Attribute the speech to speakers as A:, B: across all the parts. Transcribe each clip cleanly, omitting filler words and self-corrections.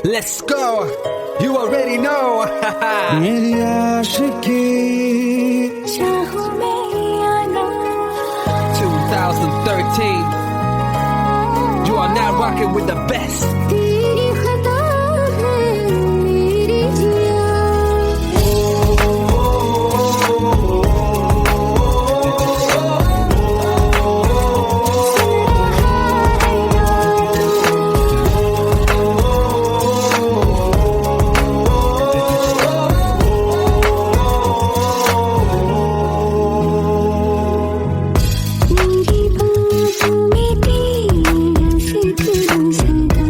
A: Let's go. You already know.
B: मेरी आशिकी
C: चाहूं मैं या ना
A: 2013. You are now rocking with the best.
C: तेरी खता है मेरी जिया मेरी बातों में तेरा जिक्र सदा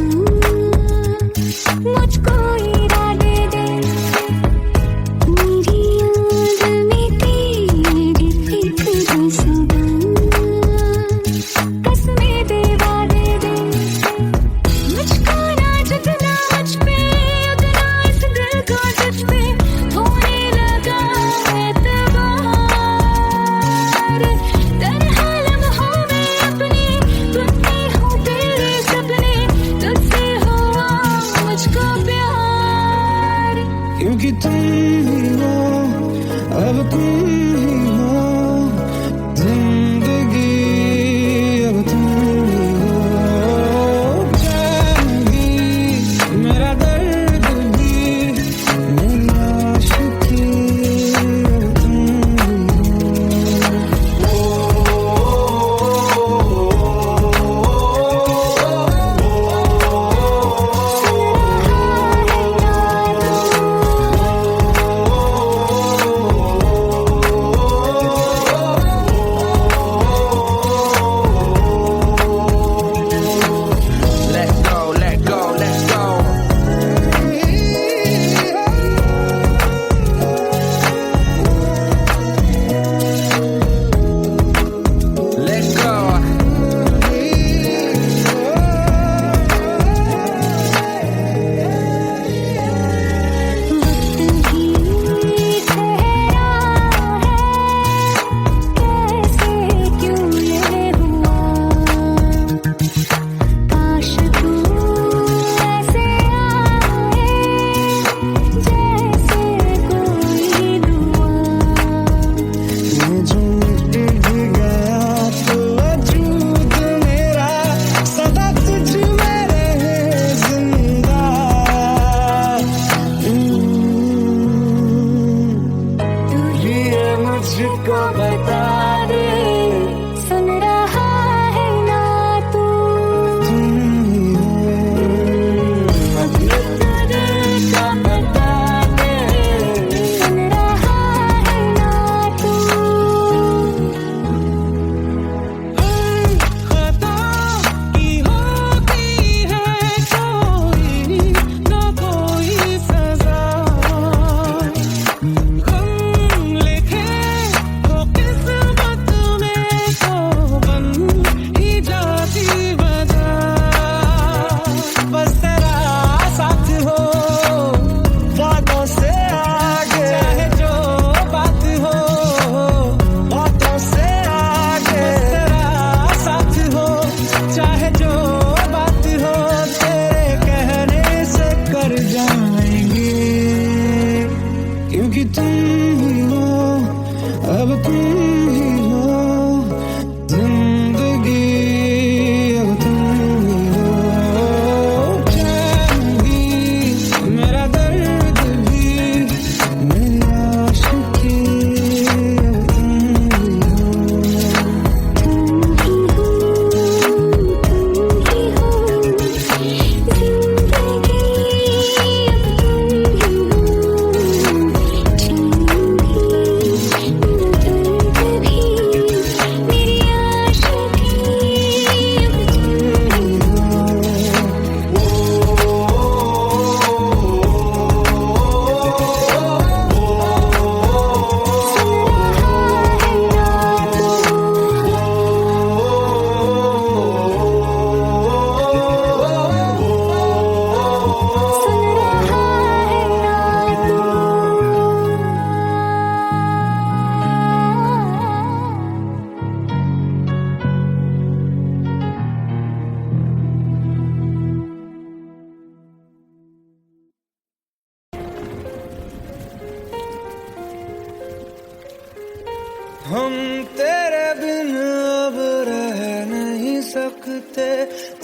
B: हम तेरे बिन अब रह नहीं सकते,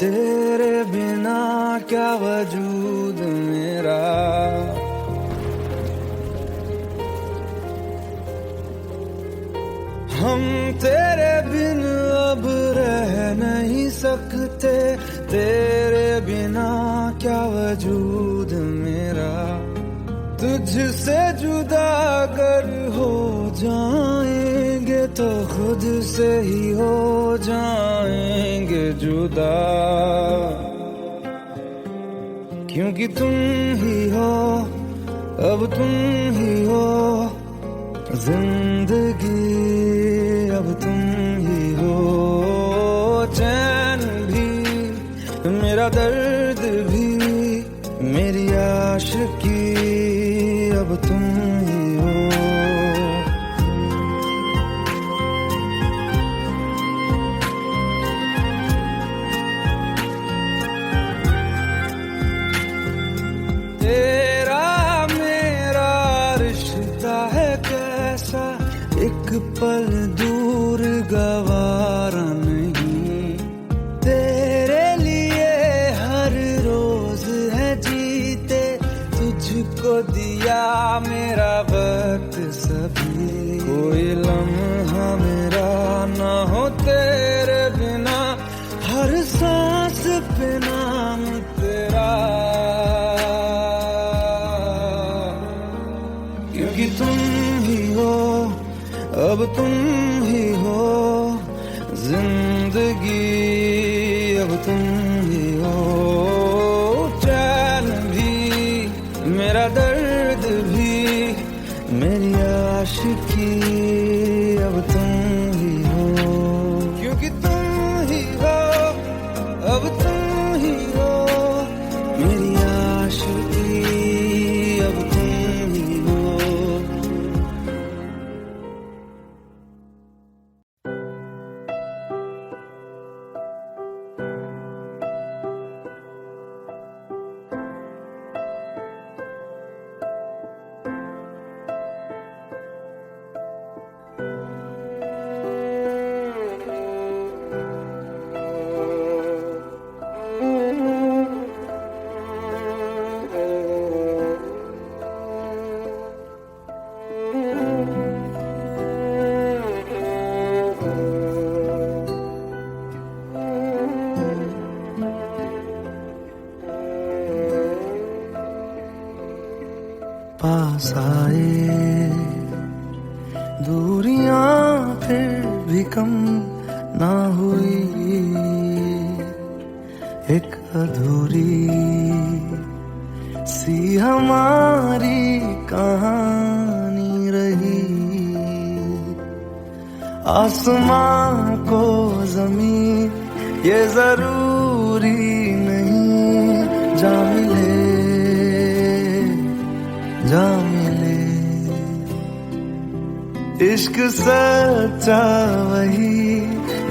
B: तेरे बिना क्या वजूद मेरा। हम तेरे बिन अब रह नहीं सकते, तेरे बिना क्या वजूद मेरा। तुझसे जुदा अगर हो जाएंगे तो खुद से ही हो जाएंगे जुदा, क्योंकि तुम ही हो, अब तुम ही हो जिंदगी, अब तुम ही हो। चैन भी मेरा दर्द भी मेरी आशिकी, अब तुम ही हो। तेरा मेरा रिश्ता है कैसा, एक पल दूर गवारा नहीं। तेरे लिए हर रोज है जीते, तुझको दिया मेरा वक्त सभी। कोई लम्हा मेरा ना हो तेरे बिना, हर सांस पे नाम तेरा, क्योंकि तुम ही हो, अब तुम ही हो जिंदगी, अब तुम ही हो। चैन भी मेरा दर्द भी मेरी आशिकी, अब तुम ही हो, क्योंकि तुम ही हो, अब तुम ही हो मेरी आशिकी, अब तुम ही हो। पास आए दूरियां फिर भी कम ना हुई, एक अधूरी सी हमारी कहानी रही। आसमां को जमीन ये जरूरी नहीं, जा मिले जा मिले। इश्क सच्चा वही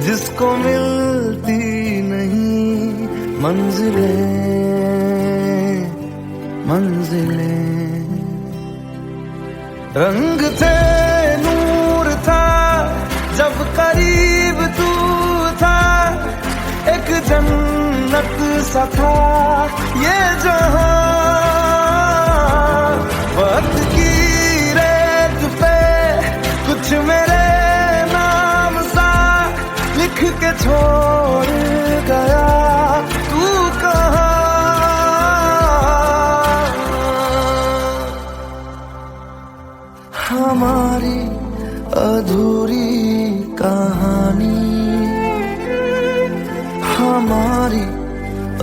B: जिसको मिलती नहीं मंजिलें मंजिलें। रंग थे नूर था जब करीब तू था, एक जन्नत सा था ये जहां। वक्त की रेत पे कुछ मेरे नाम सा लिख के छोड़ गया, तू कहाँ। हमारी अधूरी कहानी, हमारी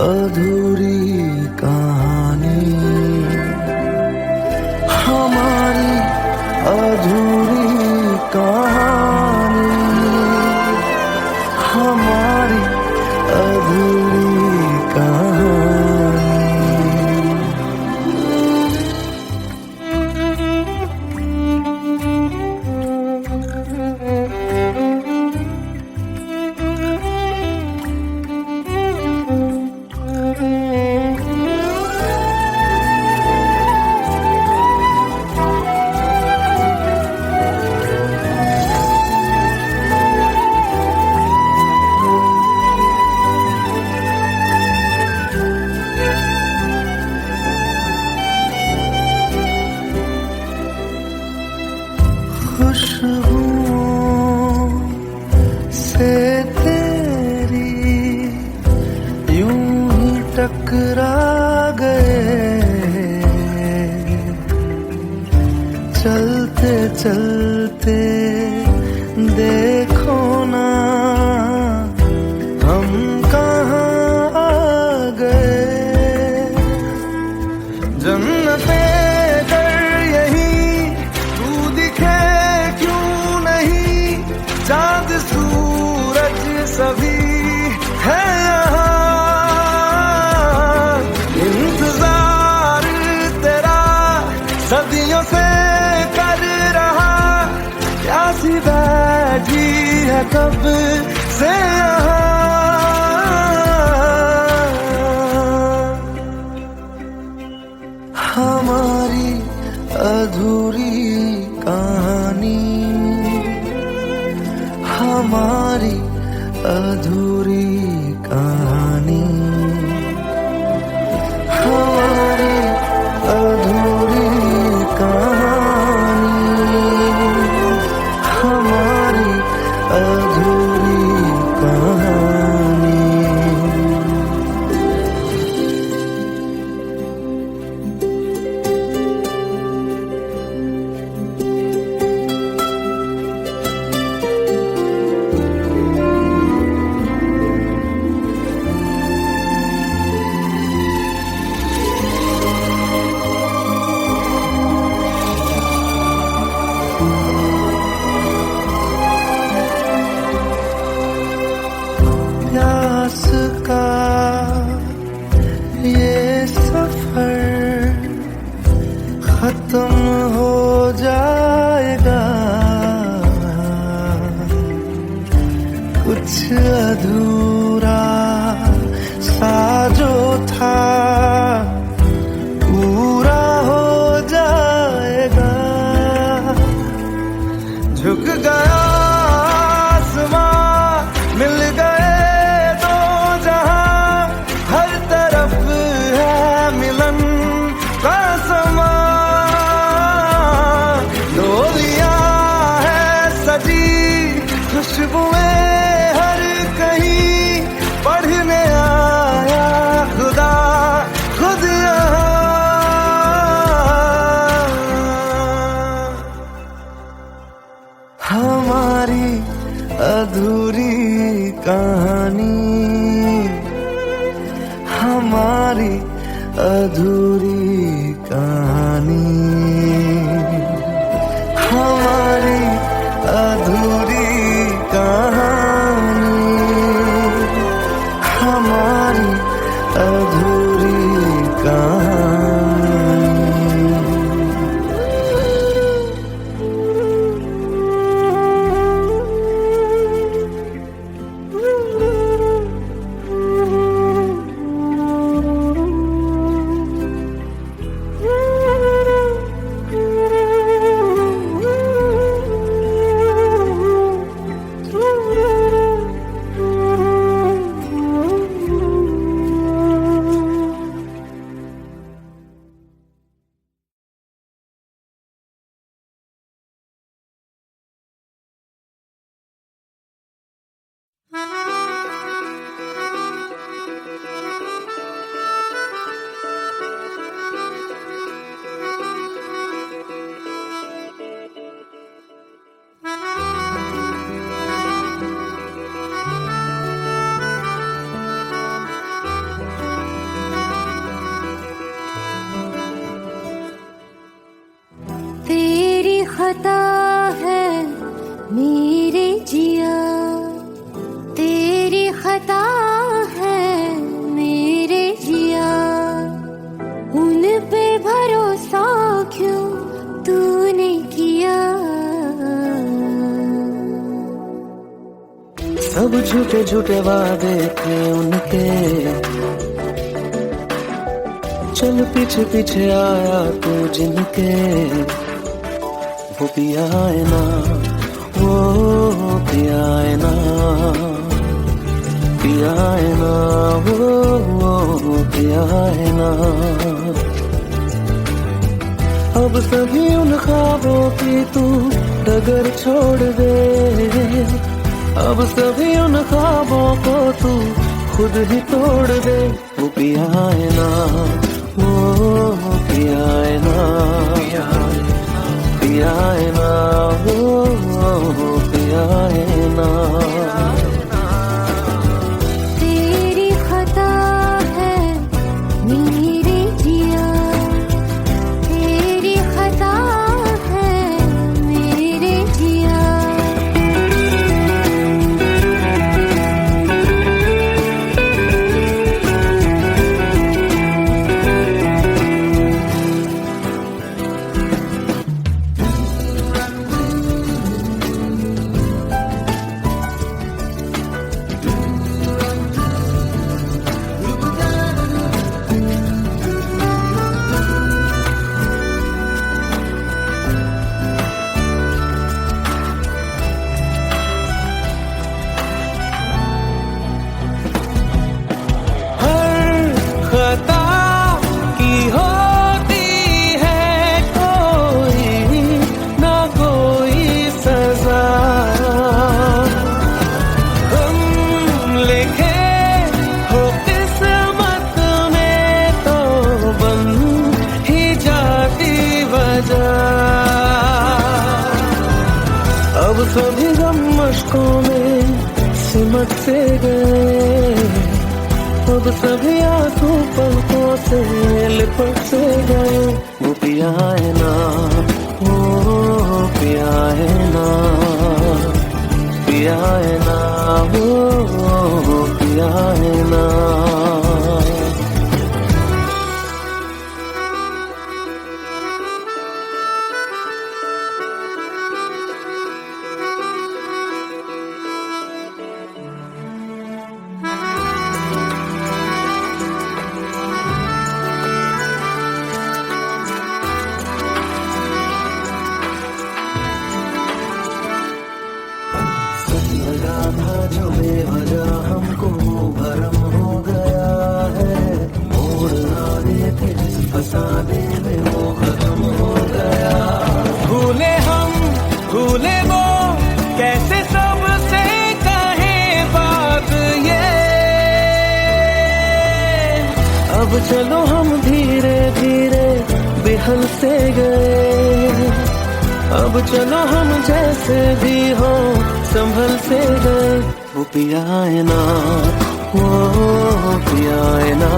B: अधूरी कहानी, हमारी अधूरी कहानी, हमारी अधूरी कहानी। टकरा गए, चलते चलते देखो ना हम कहाँ आ गए। जन्नते कर यही तू दिखे क्यों नहीं, चांद सूरज सभी है यहाँ। इंतजार तेरा सदियों से कर रहा, प्यासी बैठी है कब से यहाँ। हमारी अधूरी कहानी, हमारी अधूरी कहानी, हमारी अधूरी कहानी, हमारी अधूरी कहानी। प्यास का ये सफर खत्म हो जाएगा, कुछ अधूरा सा जो था पूरा हो जाएगा। झुक गया आसमां, मिल गए दो जहां, हर तरफ है मिलन का समा। डोलियां है सजी, खुशबुएं हर कहीं, पढ़ने आया खुदा खुद यहाँ। हमारी अधूरी कहानी, हमारी अधूरी कहानी, हमारी अधूरी कहानी, हमारी अधूरी कहानी।
C: तेरी खता है मेरे जिया, तेरी खता है मेरे जिया, उन पे भरोसा क्यों तूने किया।
B: सब झूठे झूठे वादे थे उनके, चल पीछे पीछे आया तू जिनके। वो पिया है ना, वो पिया है ना, पिया है ना, वो पिया है ना। अब सभी उन ख्वाबों की तू डगर छोड़ दे, अब सभी उन ख्वाबों को तू खुद ही तोड़ दे। वो पिया है ना, वो पिया है ना, पिया है ना, वो पिया है ना।
C: तेरी खता है मेरे जिया, तेरी खता है मेरे जिया।
B: खता की होती है कोई ना कोई सजा, हम लिखे हो किस्मत में तो बन ही जाती वजह। अब सभी गम मशकों में सिमट से गए, अब सभी आंसू पलकों से लिपट से गए। वो पिया है ना, वो पिया है ना, पिया है ना, वो पिया है ना। लगा था जो बेवजह हमको भरम हो गया है, मोड़ आने थे जिस फसाने में वो खत्म हो गया। भूले हम भूले वो कैसे सबसे कहे बात ये, अब चलो हम धीरे धीरे बेहल से गए, अब चलो हम जैसे भी हो संभल से गए। वो पिया है ना, वो पिया है ना,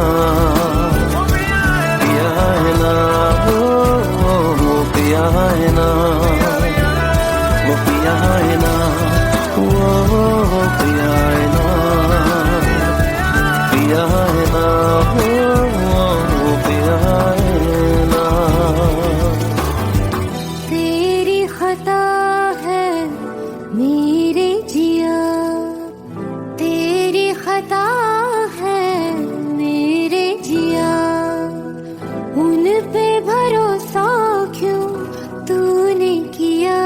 B: पिया है ना, वो पिया है ना, वो पिया है ना, वो पिया है ना, पिया है ना, वो पिया है ना।
C: तेरी खता है मेरे जिया, तेरी खता है मेरे जिया। उन पे भरोसा क्यों तूने किया।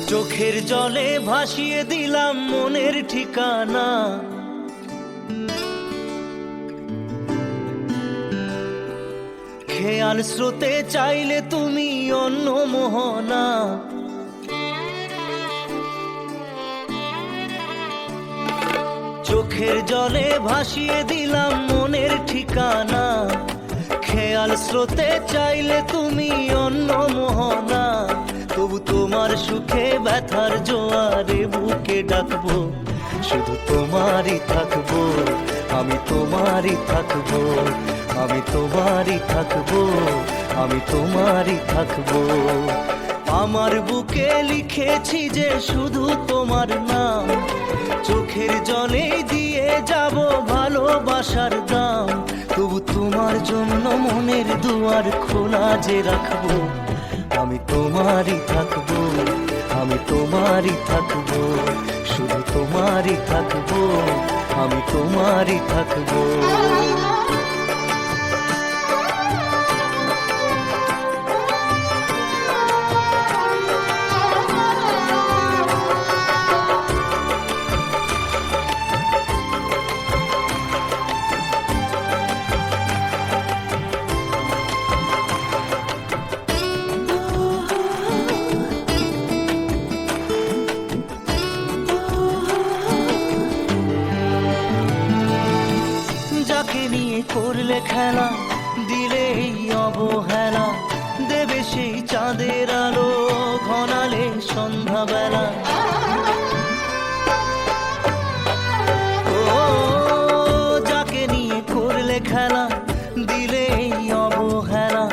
D: চোখের জলে ভাসিয়ে দিলাম মনের ঠিকানা, খেয়াল স্রোতে চাইলে তুমি অন্য মোহনা। চোখের জলে ভাসিয়ে দিলাম মনের ঠিকানা, খেয়াল স্রোতে চাইলে তুমি অন্য মোহনা। তবু তোমার সুখে ব্যথার জোয়ারে বুকে ডাকবো, শুধু তোমারই থাকবো, আমি তোমারই থাকবো, আমি তোমারই থাকবো, আমি তোমারই থাকবো। আমার বুকে লিখেছি যে শুধু তোমার নাম, চোখের জলে দিয়ে যাব ভালোবাসার দাম। তবু তোমার জন্য মনের দুয়ার খোলা যে রাখবো, আমি তোমারই থাকবো, আমি তোমারই থাকবো, শুধু তোমারই থাকবো, আমি তোমারই থাকবো। খেলা দিলে এই অবহেলা, দেবে সেই চাঁদের আলো ঘনালে সন্ধ্যাবেলা। ও যাকে নিয়ে করলে খেলা দিলে এই অবহেলা,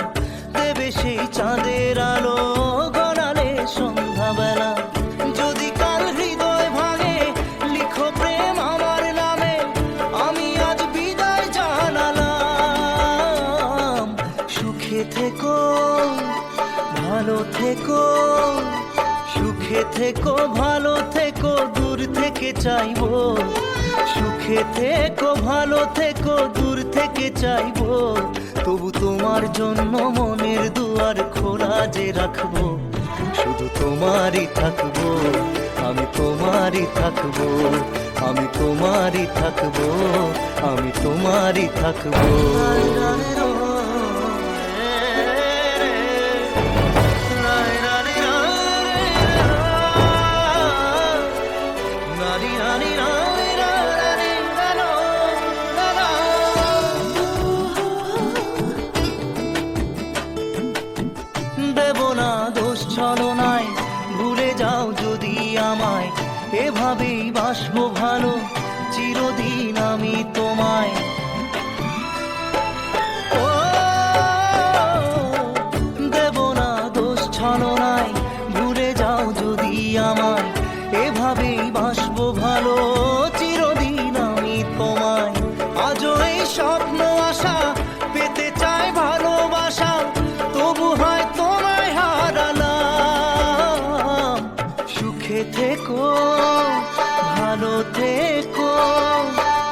D: দেবে সেই চাঁদের আলো ঘনালে সন্ধ্যাবেলা। যদি কাল হৃদয় ভাঙে লিখো প্রেম আমার নামে, আমি আজ বিদায় জানালাম। সুখে থেকো ভালো থেকো, সুখে থেকো ভালো থেকো, দূর থেকে চাইবো। সুখে থেকো ভালো থেকো, দূর থেকে চাইবো। তবু তোমার জন্য মনের দুয়ার খোলা যে রাখবো, শুধু তোমারই থাকবো, আমি তোমারই থাকবো, আমি তোমারই থাকবো, আমি তোমারই থাকবো। দেব না দোষ ছলনায়, ভুলে যাও যদি আমায়, এভাবেই বাসবো ভালো চিরদিন আমি তোমায়। ও দেব না দোষ ছলনায়, ভুলে যাও যদি আমায়, এভাবেই বাসবো ভালো চিরদিন আমি তোমায়। আজও এই স্বপ্ন আশা পেতে চাই ভালোবাসা, তবু হয় তোমায় হারালাম। সুখে থেকো ভালো থেকো,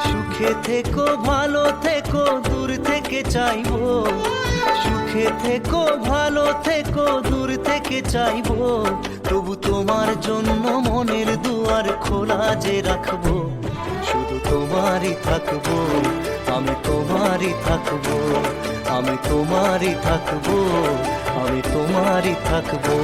D: সুখে থেকো ভালো থেকো, দূর থেকে চাইবো। সুখে থেকো ভালো থেকো, দূর থেকে চাইবো। তবু তোমার জন্য মনের দুয়ার খোলা যে রাখবো, শুধু তোমারই থাকবো, আমি তোমারই থাকবো, আমি তোমারই থাকবো, আমি তোমারই থাকবো।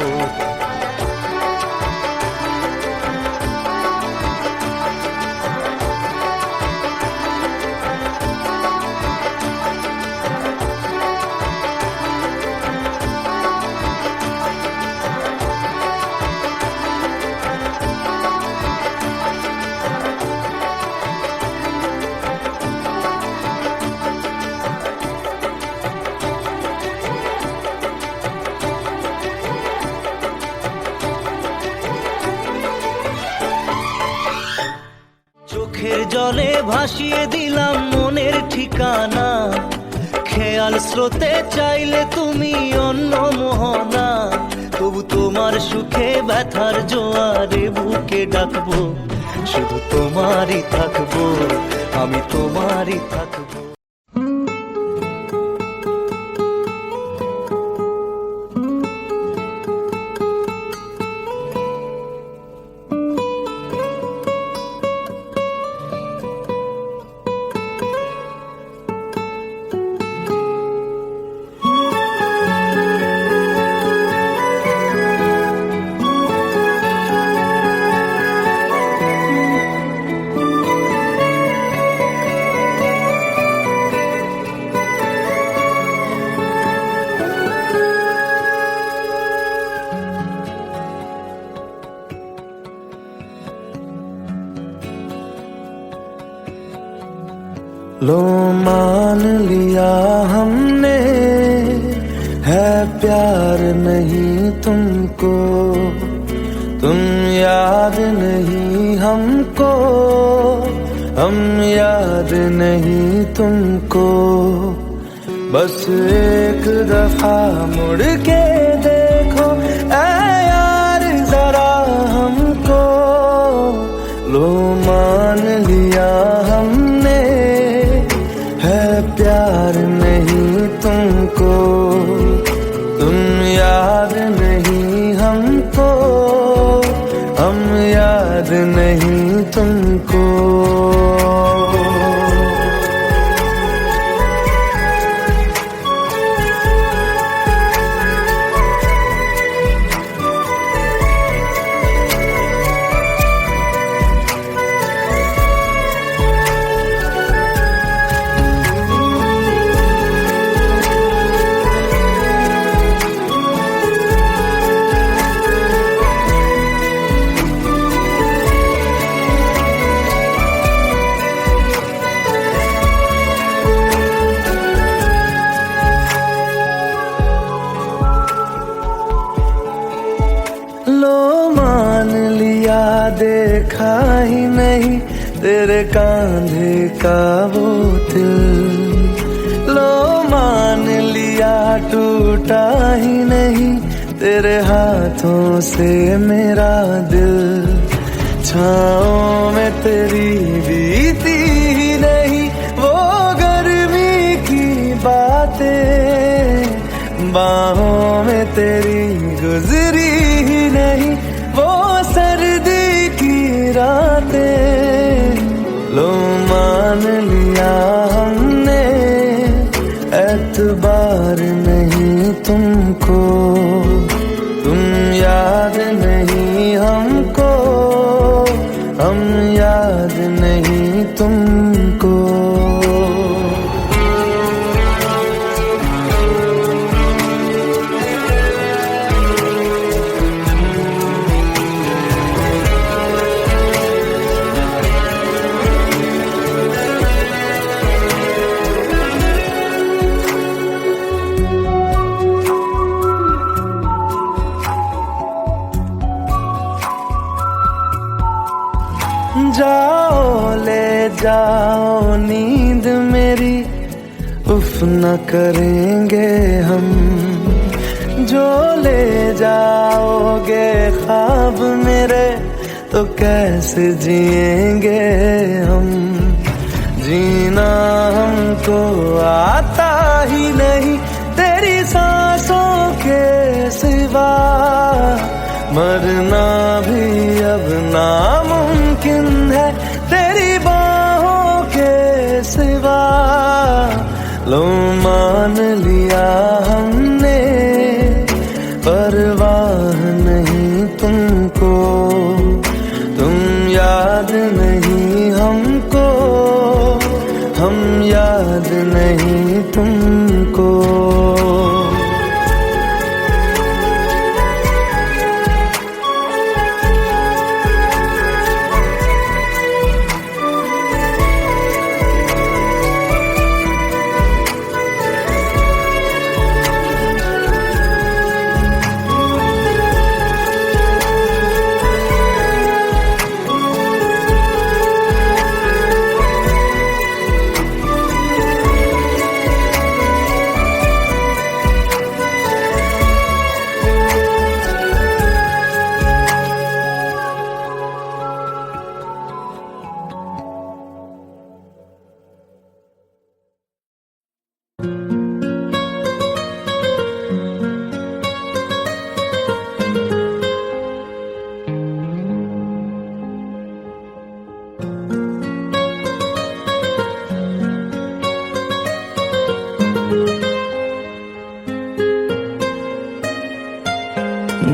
D: চোখের জলে ভাসিয়ে দিলাম মনের ঠিকানা, খেয়াল স্রোতে চাইলে তুমি অন্য মোহনা। তবু তোমার সুখে ব্যথার জোয়ারে বুকে ডাকবো, শুধু তোমারই থাকবো, আমি তোমারই থাকবো।
B: लो मान लिया हमने है प्यार नहीं तुमको, तुम याद नहीं हमको, हम याद नहीं तुमको। बस एक दफा मुड़ के देखो ऐ यार जरा हमको। लो मान लिया हमने है प्यार नहीं तुमको, तुम याद नहीं हमको, हम याद नहीं तुमको। देखा ही नहीं तेरे कांधे का वो दिल। लो मान लिया टूटा ही नहीं तेरे हाथों से मेरा दिल। छाँव में तेरी बीती ही नहीं वो गर्मी की बातें, बाहों में तेरी गुजरी ही नहीं वो सर्दी की रातें। लो मान लिया हमने एतबार नहीं तुमको, तुम याद नहीं हमको, हम याद नहीं तुमको। जाओ ले जाओ नींद मेरी, उफ न करेंगे हम। जो ले जाओगे ख्वाब मेरे तो कैसे जिएंगे हम। जीना हमको आता ही नहीं तेरी सांसों के सिवा, मरना भी अब नामुमकिन है तेरी बाहों के सिवा। लो मान लिया हमने परवाह नहीं तुमको, तुम याद नहीं हमको, हम याद नहीं तुमको।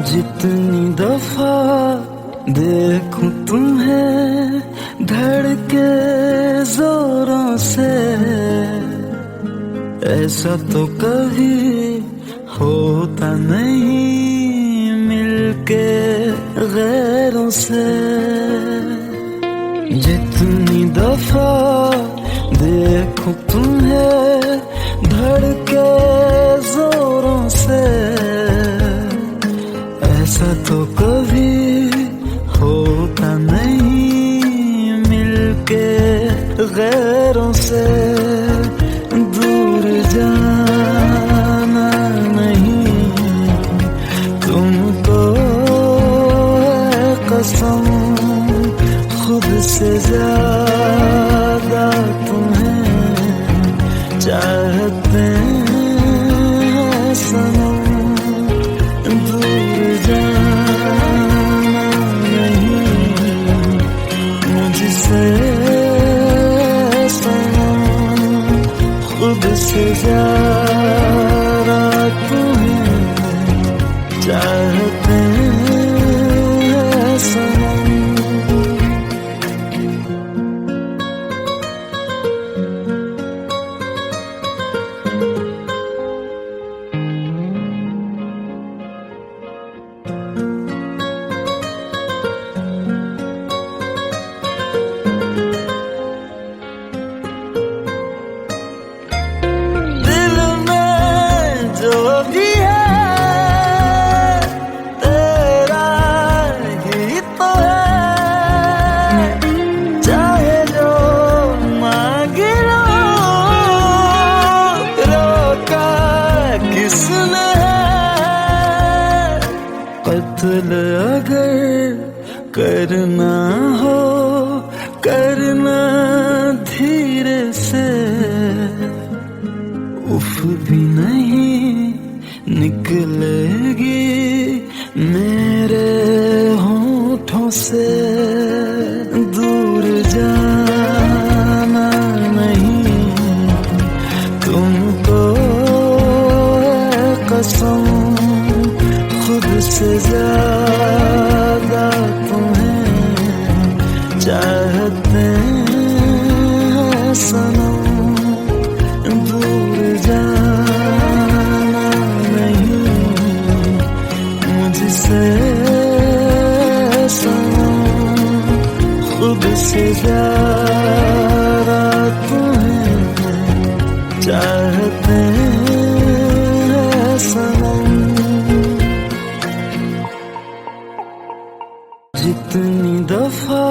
B: जितनी दफा देखूं तुम्हें धड़के जोरों से, ऐसा तो कभी होता नहीं मिलके गैरों से। जितनी दफा देखूं तुम्हें धड़के जोरों से, ऐसा तो कभी होता नहीं मिलके गैरों से। दूर जाना नहीं तुमको है कसम, खुद से ज्यादा तुम्हें चाहते हैं सनम। दूर जाना नहीं मुझसे सनम, खुद से ज्यादा तुम्हें चाहते हैं सनम। दिल अगर करना हो करना धीरे से, उफ भी नहीं निकलेगी मेरे होठों से। दूर जाना नहीं तुमको कसम, खुद से ज्यादा तुम्हें चाहते हैं सनम। दूर जाना नहीं मुझसे सनम, खुद से ज्यादा तुम्हें चाहते हैं सनम। जितनी दफा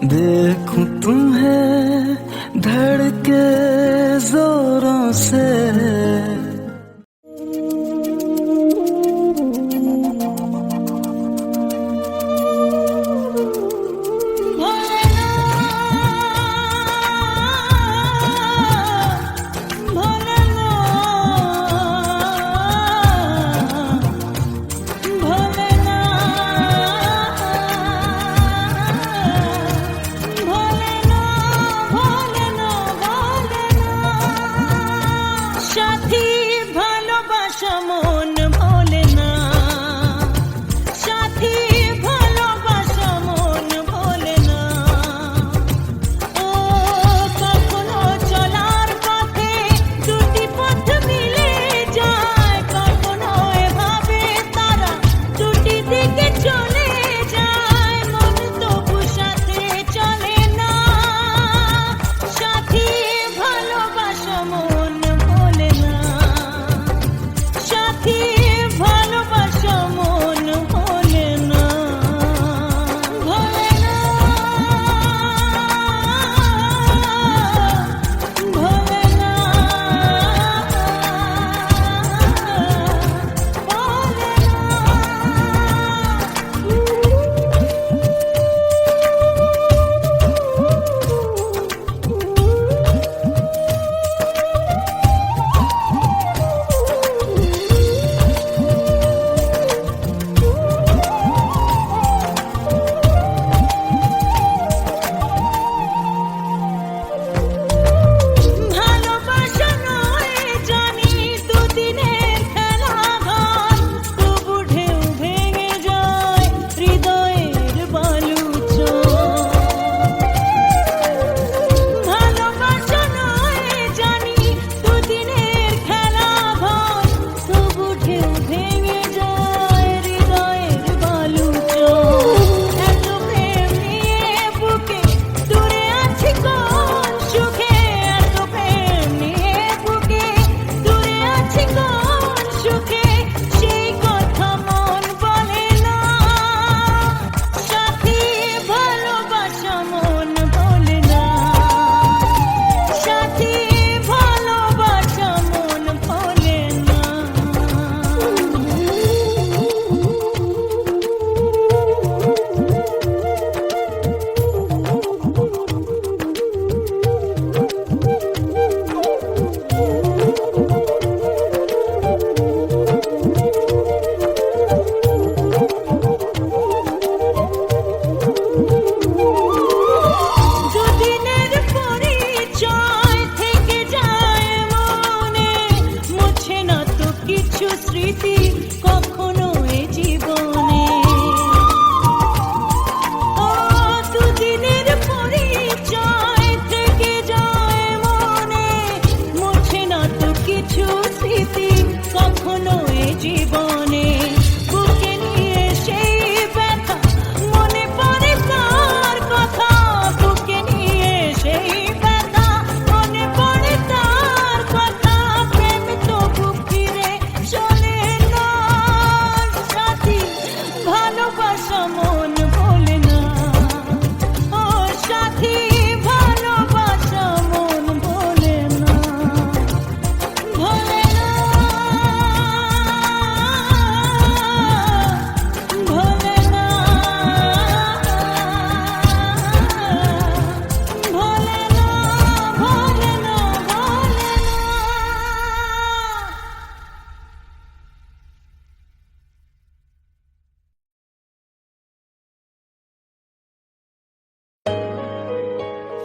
B: देखूं तुम्हें धड़के जोरों से,
C: साथी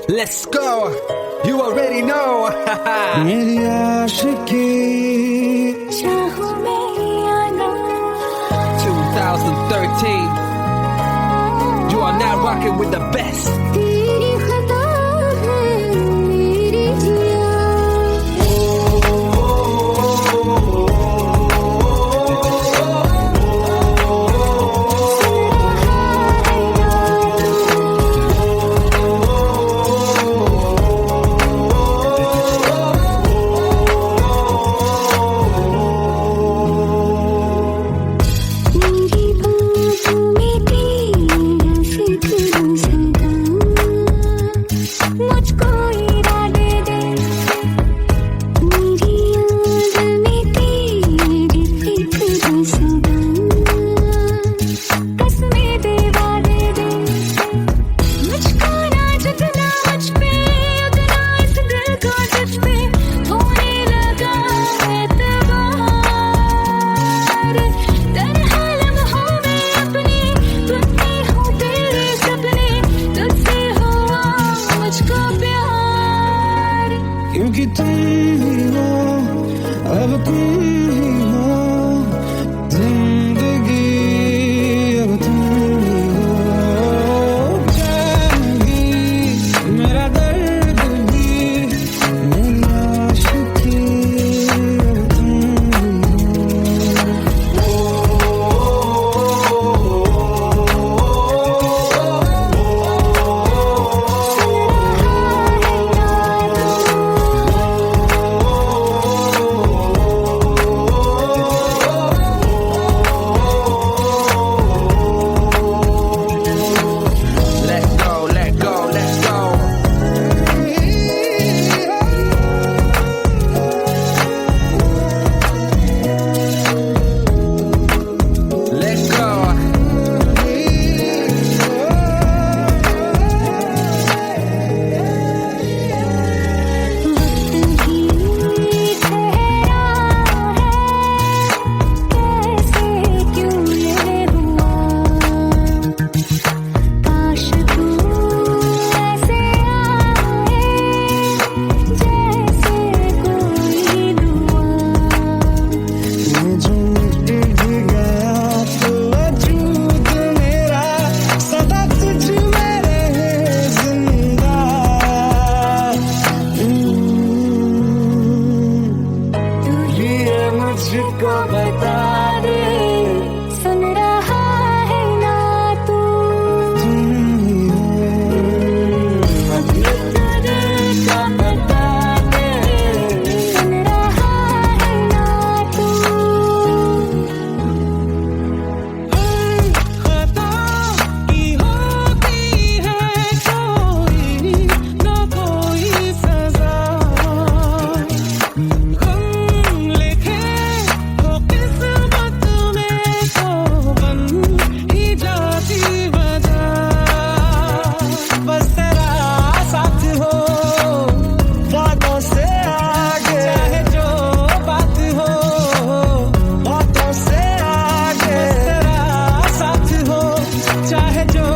A: Let's go. You already know.
B: मेरी आशिकी
C: चाहूं मैं या ना
A: 2013. You are now rocking with the best.
C: तेरी खता है मेरी जिया मेरी बातों में तेरा फिक्र सदा मुझको इरादे दे मेरी याद में तेरी फिक्र सदा कसमें दे वादे दे मुझको ना जितना मुझ पे उतना इस दिल को तुझ पे होने लगा एतबार तन्हा लम्हों में अपने टूटे हों तेरे सपने तुझसे हुआ मुझको प्यार
B: क्योंकि तुम ही हो अब तुम ही हो जिंदगी अब तुम ही हो चैन भी मेरा दर्द भी मेरी आशिकी अब तुम ही
A: Let go, let go, let's go. Let go.
C: वक्त भी ठहरा है कैसे क्यों ये हुआ काश तू ऐसे आए जैसे कोई दुआ
B: ये जो मिट भी गया तो वजूद मेरा सदा तुझ में रहे जिंदा ये मुझको बता दे
C: सुन रहा है ना तू
B: तुम ही हो
C: तुझे का बता दे सुन रहा है ना तू
B: खता की होती है कोई ना कोई सजा गम लिखे हो किस्मत में तो बन ही जाती वजह बस तेरा साथ हो बातों से आगे चाहे जो बात हो बातों से आगे बस तेरा साथ हो चाहे जो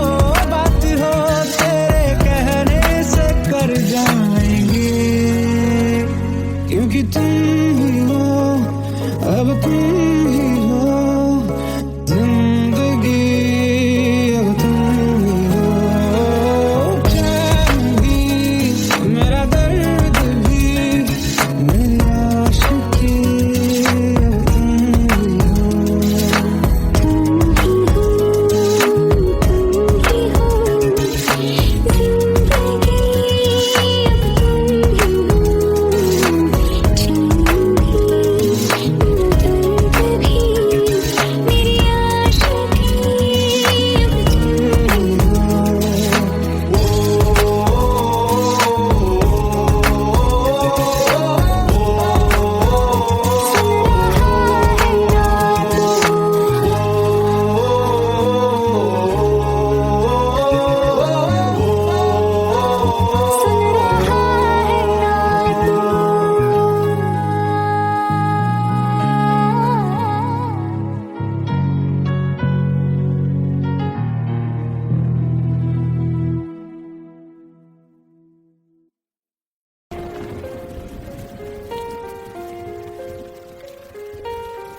B: बात हो तेरे कहने से कर जाएंगे क्योंकि तुम ही हो अब तुम ही हो जिंदगी अब तुम ही हो चैन भी मेरा दर्द भी मेरी आशिकी अब तुम ही हो
C: तुम ही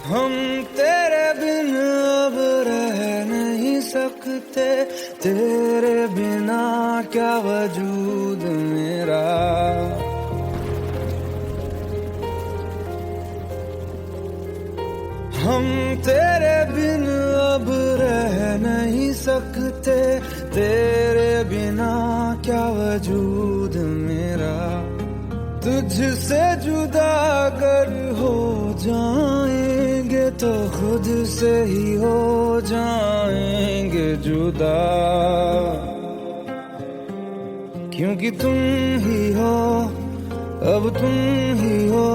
D: हम तेरे बिन अब रह नहीं सकते, तेरे बिना क्या वजूद मेरा। हम तेरे बिन अब रह नहीं सकते, तेरे बिना क्या वजूद मेरा। तुझसे जुदा अगर हो जाएंगे तो खुद से ही हो जाएंगे जुदा, क्योंकि तुम ही हो, अब तुम ही हो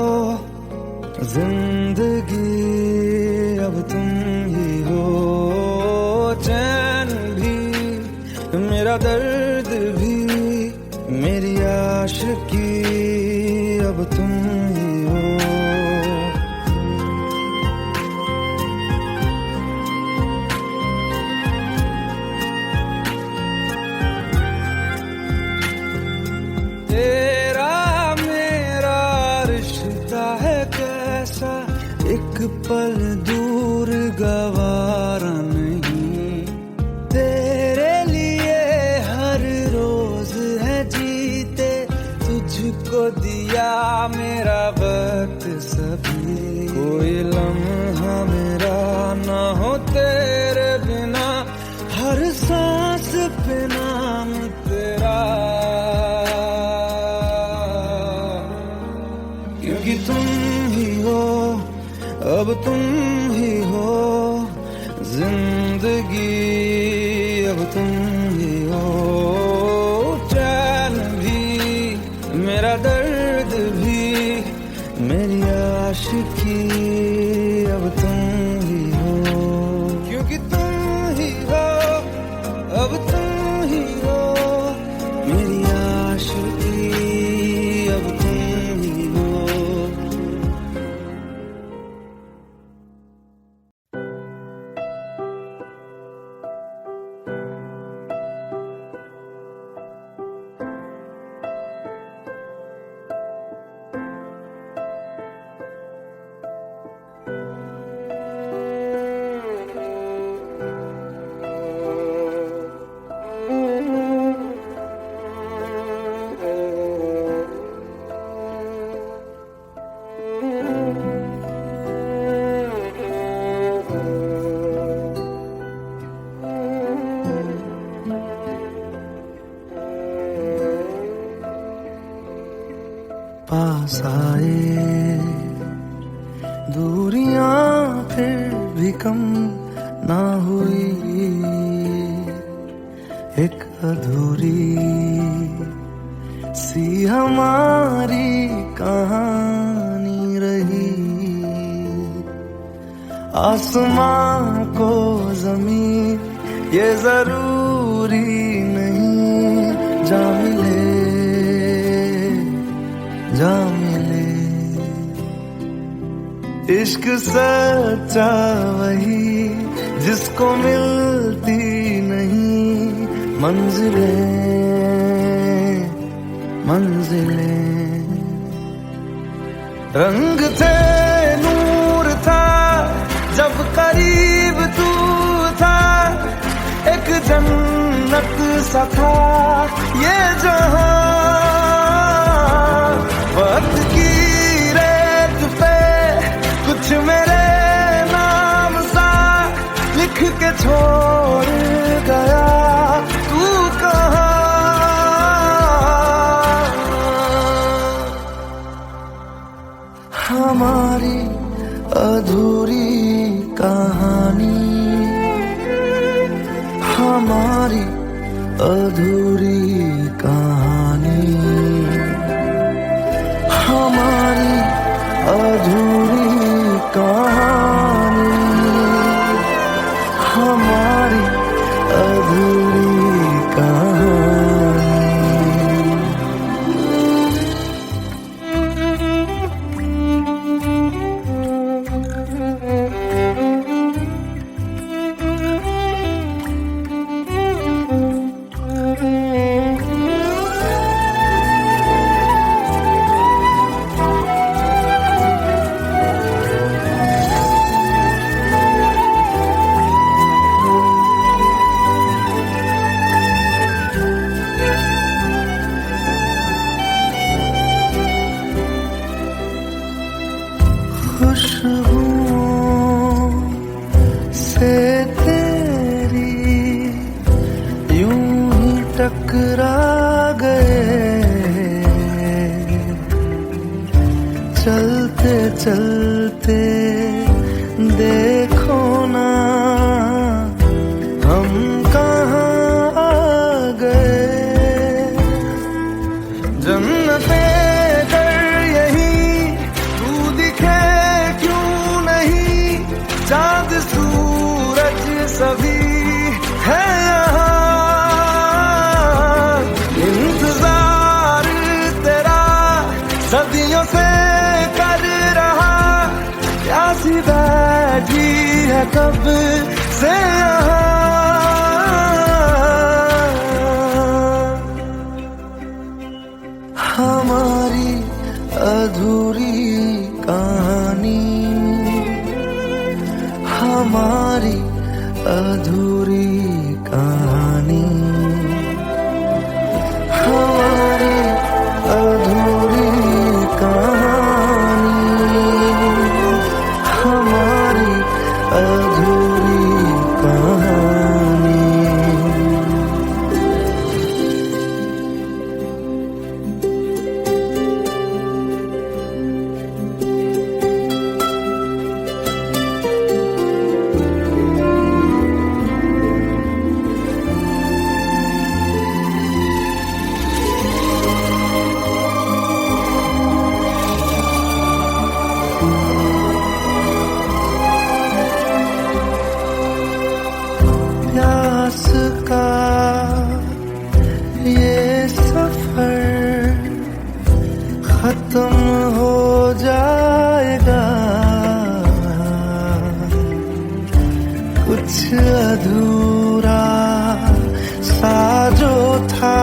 D: जिंदगी, अब तुम ही हो। चैन भी मेरा दर्द भी मेरी आशिकी, अब तुम ही हो। तेरा मेरा रिश्ता है कैसा, एक पल दूर गवारा नहीं। तेरे लिए हर रोज है जीते, तुझको दिया मेरा वक्त सभी। कोई लम्हा मेरा ना हो तेरे बिना, हर सांस पे नाम तेरा, क्योंकि तुम ही हो, अब तुम ही हो जिंदगी, अब तुम ही हो। चैन भी मेरा दर्द भी मेरी आशिकी, अब तुम ही हो, क्योंकि तुम ही हो, अब तुम ही हो मेरी आशिकी, अब तुम ही हो। पास आए दूरियां फिर भी कम ना हुई, एक अधूरी सी हमारी कहानी रही। आसमां को जमीन ये जरूरी नहीं, जा मिले जा मिले। इश्क सच्चा वही जिसको मिलती नहीं मंजिलें मंजिलें। रंग थे नूर था जब करीब तू था, एक जन्नत सा था ये जहां। वक्त की रेत पे कुछ मेरे नाम सा लिख के छोड़ गया, तू कहाँ। हमारी अधूरी कहानी, हमारी अधूरी कहानी, हमारी अधूरी कहानी, हमारी अधूरी कहानी। टकरा गए, चलते चलते देखो ना हम कहाँ आ गए। जन्नते कर यही तू दिखे क्यों नहीं, चाँद सूरज सभी है यहाँ। इंतजार तेरा सदियों से कर रहा, प्यासी बैठी है कब से यहाँ। हमारी अधूरी कहानी, हमारी अधूरी कहानी, हमारी अधूरी कहानी, हमारी अधूरी कहानी। प्यास का ये सफर खत्म हो जाएगा, कुछ अधूरा सा जो था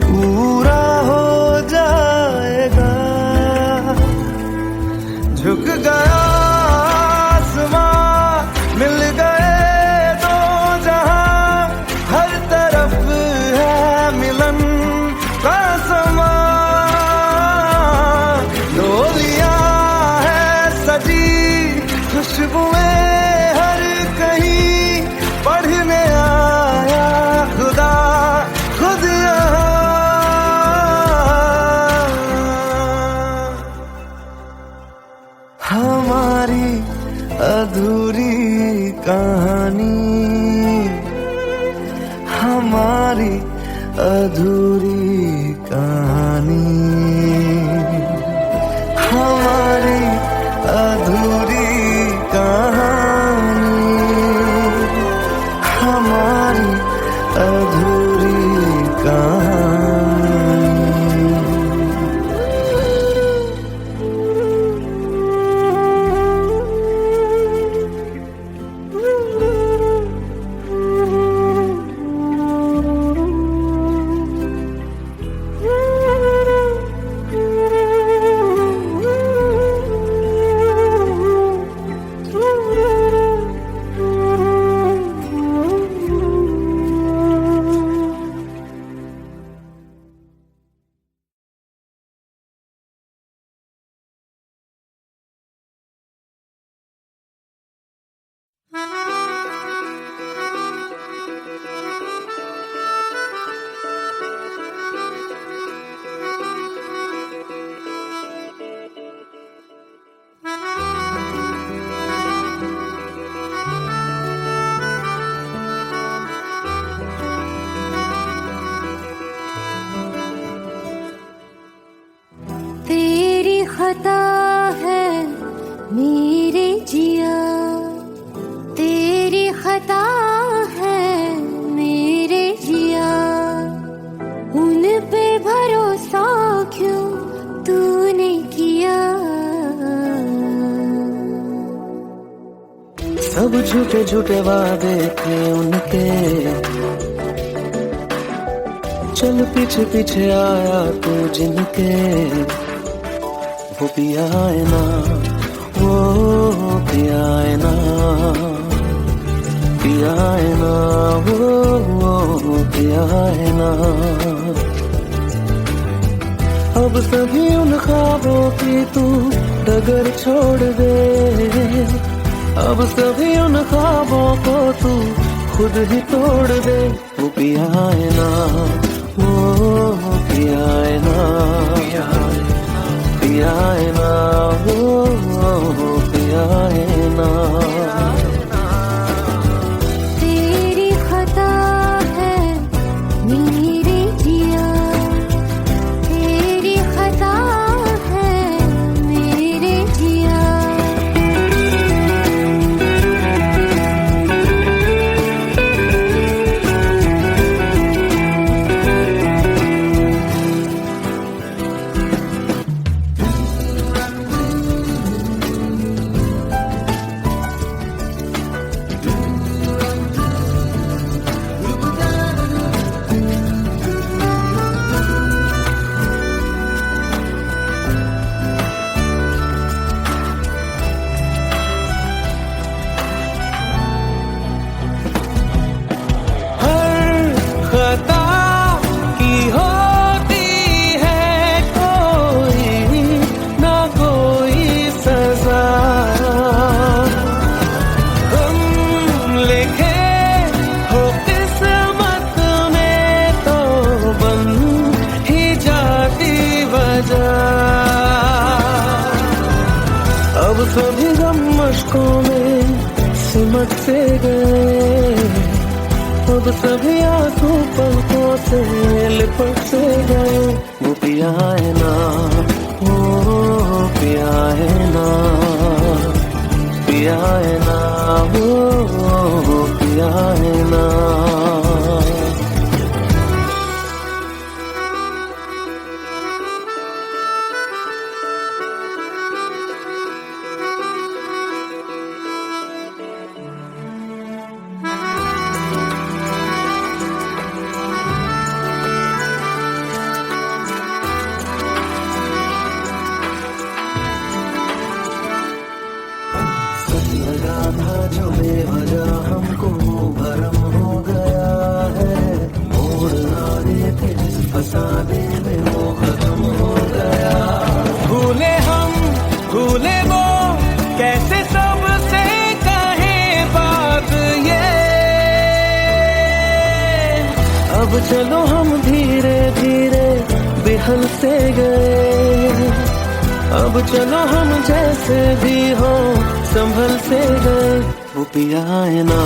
D: पूरा हो जाएगा। झुक गया आसमां, मिल गए दो जहां, हर तरफ है मिलन का समा। डोलियां है सजी, खुशबुएं हर कहीं, पढ़ने आया खुदा खुद यहाँ। हमारी अधूरी कहानी, हमारी अधूरी कहानी, हमारी अधूरी कहानी, हमारी अधूरी कहानी।
C: खता है मेरे जिया, तेरी खता है मेरे जिया, उन पे भरोसा क्यों तूने किया।
B: सब झूठे झूठे वादे थे उनके, चल पीछे पीछे आया तू जिनके। वो पिया है ना, वो पिया है ना, पिया है ना, वो पिया है ना। अब सभी उन ख्वाबों की तू डगर छोड़ दे, अब सभी उन ख्वाबों को तू खुद ही तोड़ दे वो पिया है ना, वो पिया है ना, पिया है ना, वो पिया है ना।
C: तेरी खता है मेरे जिया, तेरी खता है मेरे जिया।
B: खता की होती है कोई ना कोई सजा, हम लिखे हो किस्मत में तो बन ही जाती वजह। अब सभी गम मशकों में सिमट से गए, अब सभी आंसू पलकों से लिपट से गए। वो पिया है ना, वो पिया है ना, पिया है ना, वो पिया है ना। लगा था जो बेवजह हमको भरम हो गया है, मोड़ ना रहे थे जिस फसाने में वो खत्म हो गया। भूले हम भूले वो कैसे सबसे कहे बात ये, अब चलो हम धीरे धीरे बेहल से गए, अब चलो हम जैसे भी हो संभल से गए। वो पिया है ना,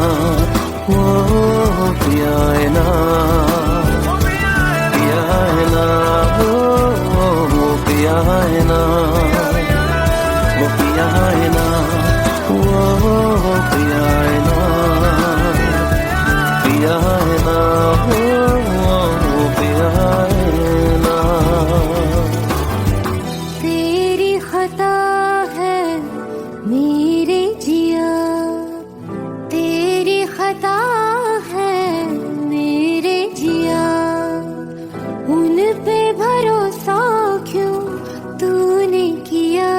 B: वो पिया है ना, पिया है ना, वो पिया है ना, वो पिया है ना, वो पिया है ना, पिया है ना, वो पिया है ना।
C: तेरी खता है मेरे जिया, तेरी खता है मेरे जिया। उन पे भरोसा क्यों तूने किया।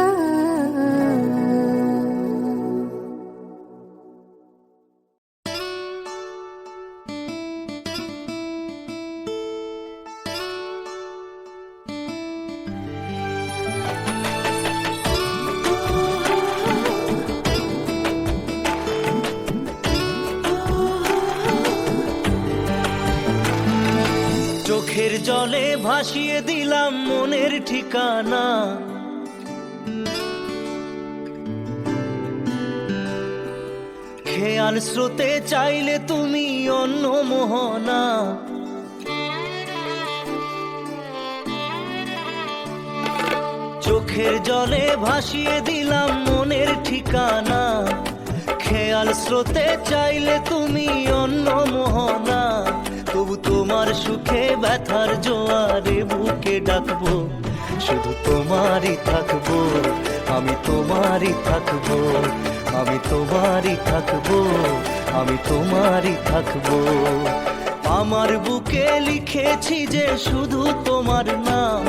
E: চোখের জলে ভাসিয়ে দিলাম মনের ঠিকানা, খেয়াল স্রোতে চাইলে তুমি অন্য মোহনা। চোখের জলে ভাসিয়ে দিলাম মনের ঠিকানা, খেয়াল স্রোতে চাইলে তুমি অন্য মোহনা। তবু তোমার সুখে ব্যথার জোয়ারে বুকে ডাকবো, শুধু তোমারই থাকবো, আমি তোমারই থাকবো, আমি তোমারই থাকবো, আমি তোমারই থাকবো। আমার বুকে লিখেছি যে শুধু তোমার নাম,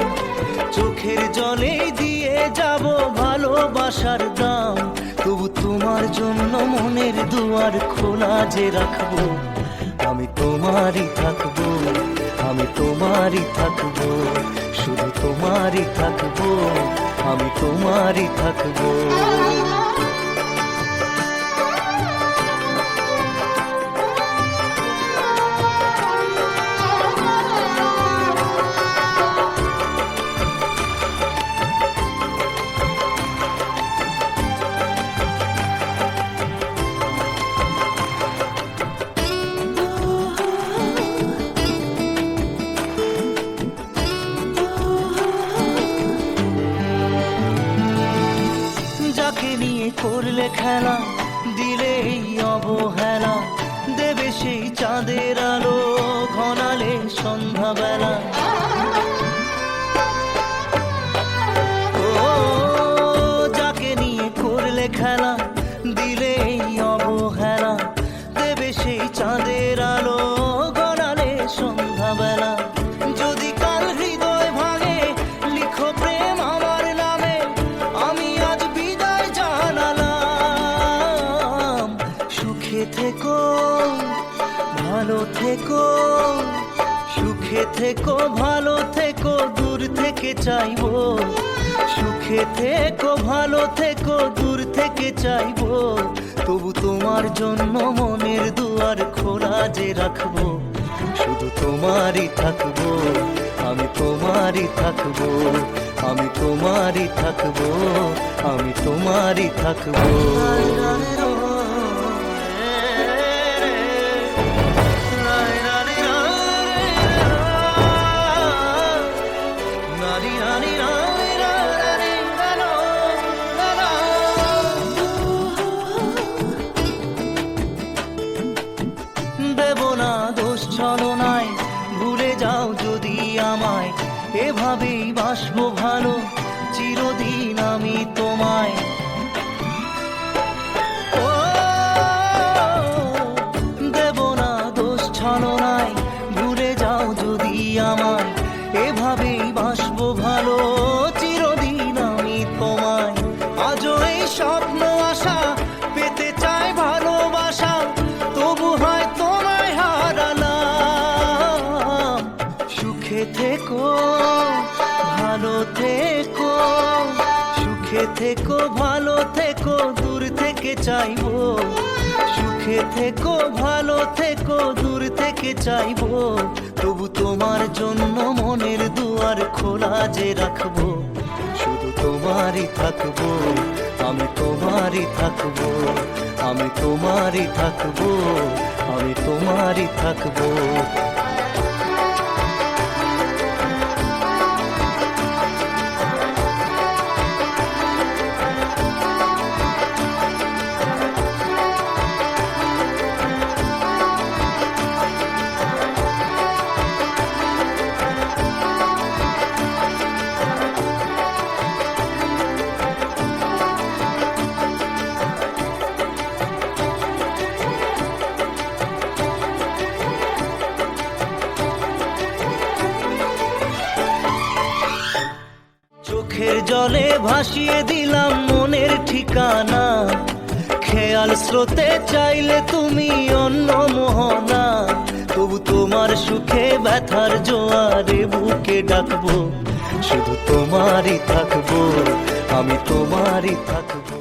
E: চোখের জলে দিয়ে যাব ভালোবাসার দাম। তবু তোমার জন্য মনের দুয়ার খোলা যে রাখবো, আমি তোমারই থাকবো, আমি তোমারই থাকবো, শুধু তোমারই থাকবো, আমি তোমারই থাকবো। খেলা দিলে এই অবহেলা, দেবে সেই চাঁদের আলো ঘনালে সন্ধ্যাবেলা। ও যাকে নিয়ে করলে খেলা দিলে এই অবহেলা, দেবে সেই চাঁদের আলো গড়ালে সন্ধ্যাবেলা। যদি কাল হৃদয় ভাঙে লিখো প্রেম আমার নামে, আমি আজ বিদায় জানালাম। সুখে থেকো ভালো থেকো, সুখে থেকো ভালো থেকো, দূর থেকে চাইবো। সুখে থেকো ভালো থেকো, দূর থেকে চাইবো। তবু তোমার জন্য মনের দুয়ার খোলা যে রাখবো, শুধু তোমারই থাকবো, আমি তোমারই থাকবো, আমি তোমারই থাকবো, আমি তোমারই থাকবো। দেব না দোষ ছলনায়, ভুলে যাও যদি আমায়, এভাবেই বাসবো ভালো চিরদিন আমি তোমায়। ও দেব না দোষ ছলনায়, ভুলে যাও যদি আমায়, এভাবেই বাসবো ভালো চিরদিন আমি তোমায়। আজও এই স্বপ্ন আশা পেতে চাই ভালোবাসা, তবু হয় তোমায় হারালাম। সুখে থেকো ভালো থেকো, সুখে থেকো ভালো থেকো, দূর থেকে চাইবো। সুখে থেকো ভালো থেকো, দূর থেকে চাইবো। তবু তোমার জন্য মনের দুয়ার খোলা যে রাখবো, শুধু তোমারই থাকবো, আমি তোমারই থাকবো, আমি তোমারই থাকবো, আমি তোমারই থাকবো। চোখের জলে ভাসিয়ে দিলাম মনের ঠিকানা, খেয়াল স্রোতে চাইলে তুমি অন্য মোহনা। তবু তোমার সুখে ব্যথার জোয়ারে বুকে ডাকবো, শুধু তোমারই থাকবো, আমি তোমারই থাকবো।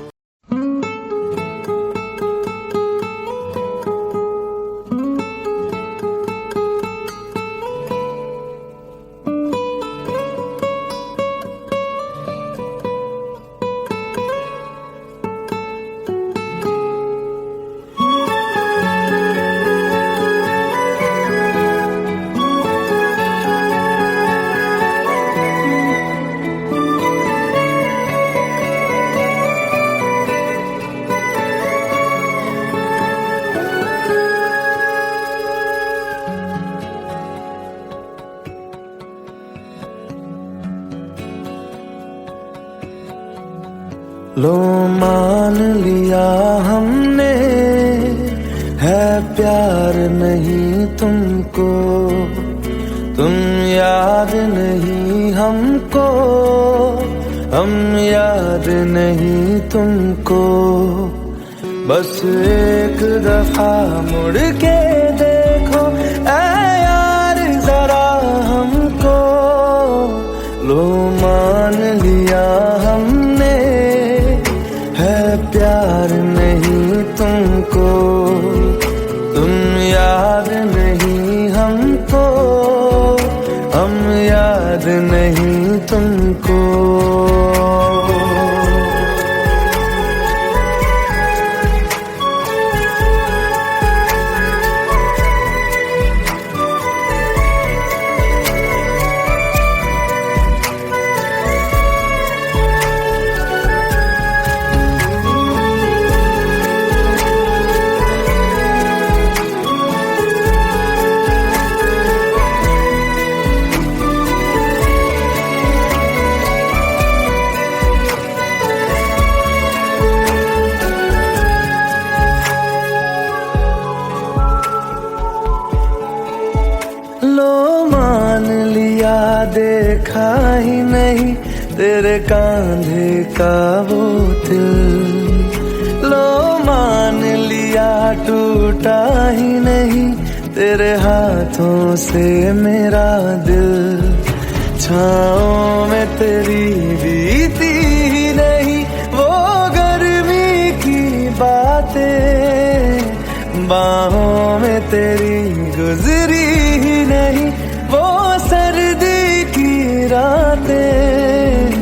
D: लो मान लिया हमने है प्यार नहीं तुमको, तुम याद नहीं हमको, हम याद नहीं तुमको। बस एक दफा मुड़ के देखो ऐ यार जरा हमको। लो मान लिया हमने है प्यार नहीं तुमको, तुम याद नहीं हमको, हम याद नहीं तुमको। लो मान लिया देखा ही नहीं तेरे कांधे का वो दिल, लो मान लिया टूटा ही नहीं तेरे हाथों से मेरा दिल, छाँव में तेरी बीती ही नहीं वो गर्मी की बातें, बाहों में तेरी गुजरी ही नहीं वो सर्दी की रातें,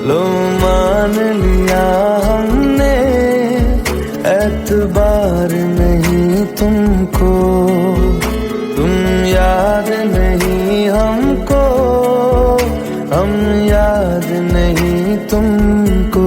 D: लो मान लिया हमने एतबार नहीं तुमको, तुम याद नहीं हमको, हम याद नहीं तुमको।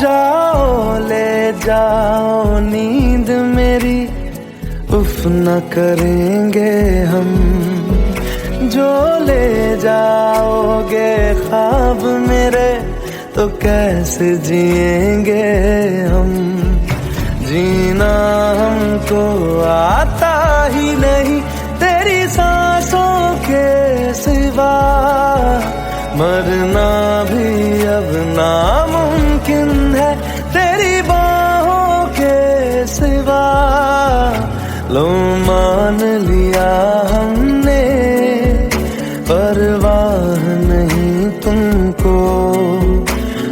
D: जाओ ले जाओ नींद मेरी, उफ न करेंगे हम, जो ले जाओगे ख्वाब मेरे तो कैसे जिएंगे हम, जीना हमको आता ही नहीं तेरी सांसों के सिवा, मरना भी अब नामुमकिन है तेरी बाहों के सिवा, लो मान लिया हमने परवाह नहीं तुमको,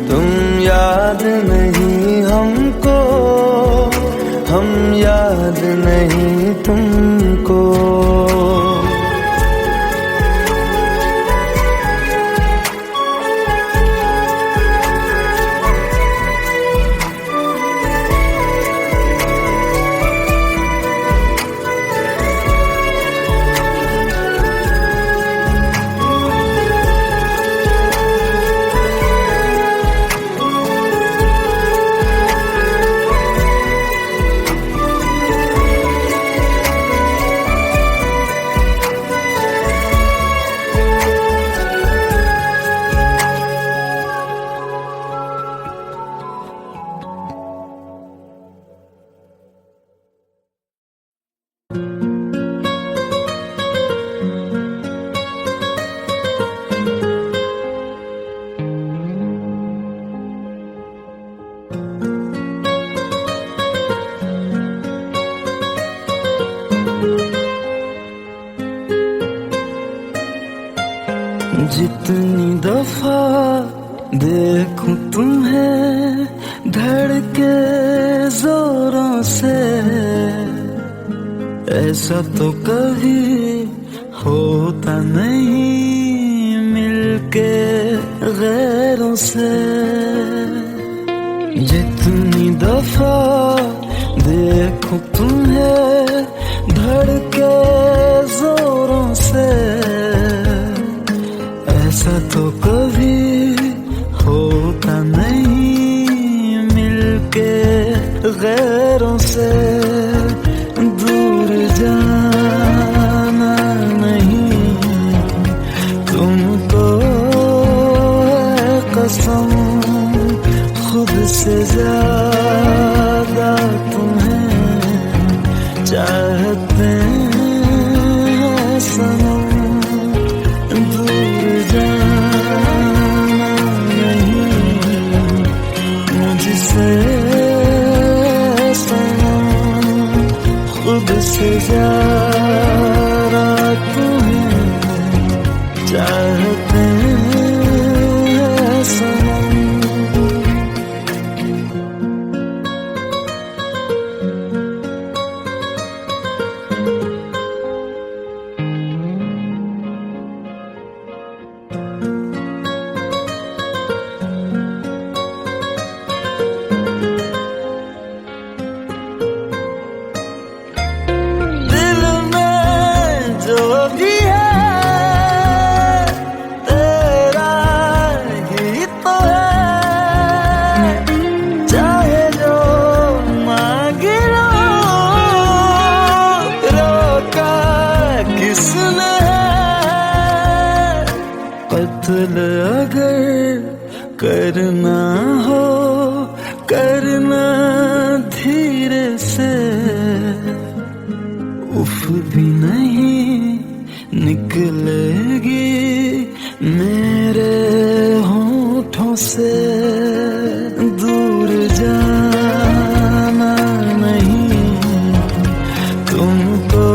D: तुम याद नहीं हमको, हम याद नहीं तुमको। जितनी दफा देखूं तुम्हें धड़के जोरों से, ऐसा तो कभी होता नहीं मिलके गैरों से, जितनी दफा देखूं तुम्हें धड़के जोरों से, ऐसा तो कभी होता नहीं मिलके गैरों से, दूर जाना नहीं तुमको है कसम, खुद से ज्यादा तुम्हें चाहते हैं सनम, दूर जाना नहीं मुझसे सनम, खुद से ज्यादा तुम्हें चाहते हैं सनम। कत्ल अगर करना हो करना धीरे से, उफ भी नहीं निकलेगी मेरे होठों से। दूर जाना नहीं तुमको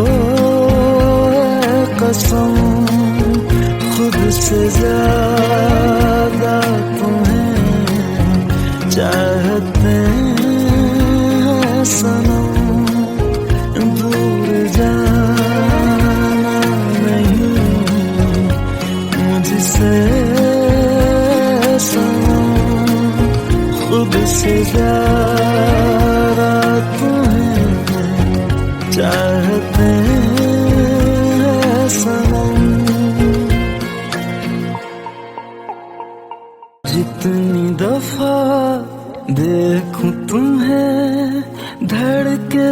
D: कसम, खुद से ज्यादा तुम्हें चाहते हैं सनम। दूर जाना नहीं मुझसे सनम, खुद से ज्यादा तुम्हें चाहते हैं सनम। जितनी दफा देखूं तुम्हें धड़के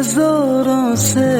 D: जोरों से,